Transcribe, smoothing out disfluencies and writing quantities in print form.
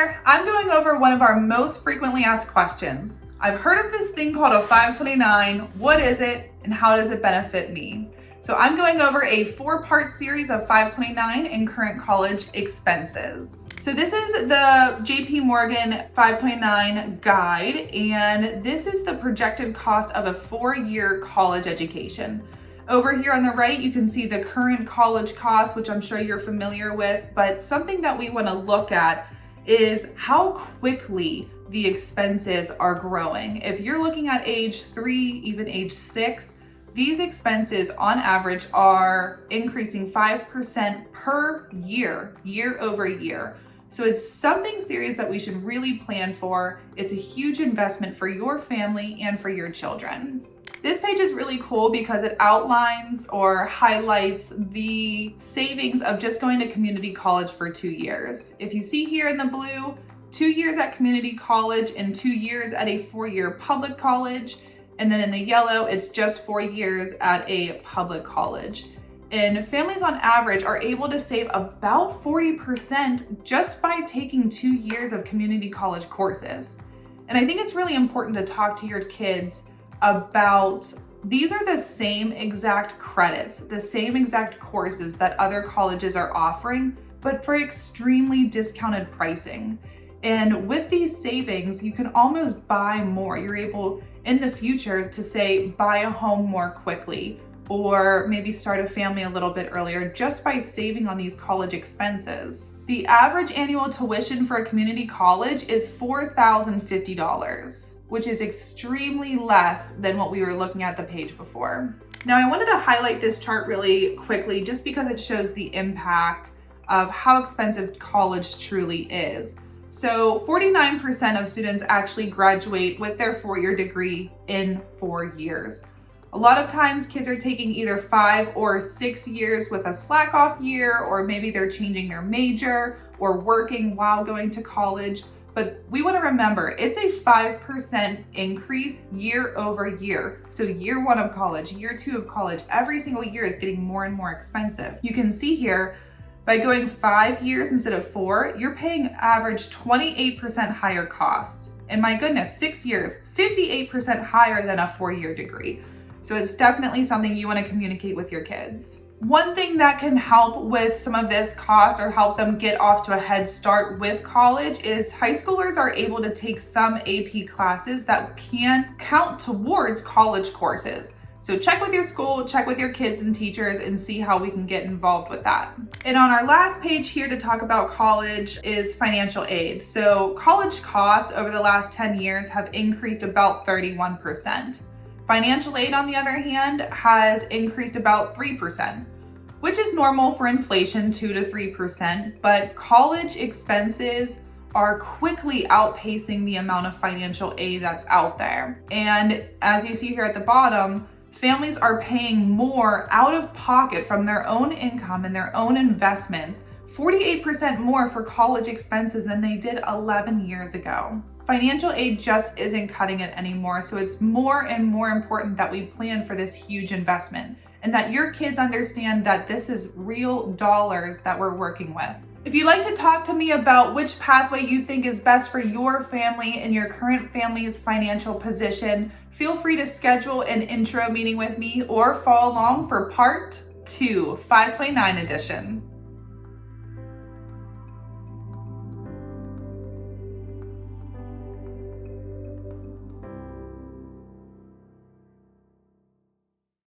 there, I'm going over one of our most frequently asked questions. I've heard of this thing called a 529. What is it and how does it benefit me? So I'm going over a 4-part series of 529 and current college expenses. So this is the JP Morgan 529 guide, and this is the projected cost of a 4-year college education. Over here on the right, you can see the current college cost, which I'm sure you're familiar with, but something that we want to look at is how quickly the expenses are growing. If you're looking at age 3, even age 6, these expenses on average are increasing 5% per year, year over year. So it's something serious that we should really plan for. It's a huge investment for your family and for your children. This page is really cool because it outlines or highlights the savings of just going to community college for 2 years. If you see here in the blue, 2 years at community college and 2 years at a 4-year public college. And then in the yellow, it's just 4 years at a public college. And families on average are able to save about 40% just by taking 2 years of community college courses. And I think it's really important to talk to your kids about these are the same exact credits, the same exact courses that other colleges are offering, but for extremely discounted pricing. And with these savings, you can almost buy more. You're able in the future to say, buy a home more quickly, or maybe start a family a little bit earlier just by saving on these college expenses. The average annual tuition for a community college is $4,050, which is extremely less than what we were looking at the page before. Now, I wanted to highlight this chart really quickly just because it shows the impact of how expensive college truly is. So 49% of students actually graduate with their 4-year degree in 4 years. A lot of times kids are taking either 5 or 6 years with a slack off year, or maybe they're changing their major or working while going to college. But we want to remember it's a 5% increase year over year. So year 1 of college, year 2 of college, every single year is getting more and more expensive. You can see here, by going 5 years instead of 4, you're paying average 28% higher costs. And my goodness, 6 years, 58% higher than a 4-year degree. So it's definitely something you want to communicate with your kids. One thing that can help with some of this cost or help them get off to a head start with college is high schoolers are able to take some AP classes that can count towards college courses. So check with your school, check with your kids and teachers, and see how we can get involved with that. And on our last page here to talk about college is financial aid. So college costs over the last 10 years have increased about 31%. Financial aid, on the other hand, has increased about 3%, which is normal for inflation, 2 to 3%, but college expenses are quickly outpacing the amount of financial aid that's out there. And as you see here at the bottom, families are paying more out of pocket from their own income and their own investments, 48% more for college expenses than they did 11 years ago. Financial aid just isn't cutting it anymore, so it's more and more important that we plan for this huge investment and that your kids understand that this is real dollars that we're working with. If you'd like to talk to me about which pathway you think is best for your family and your current family's financial position, feel free to schedule an intro meeting with me or follow along for part 2, 529 edition.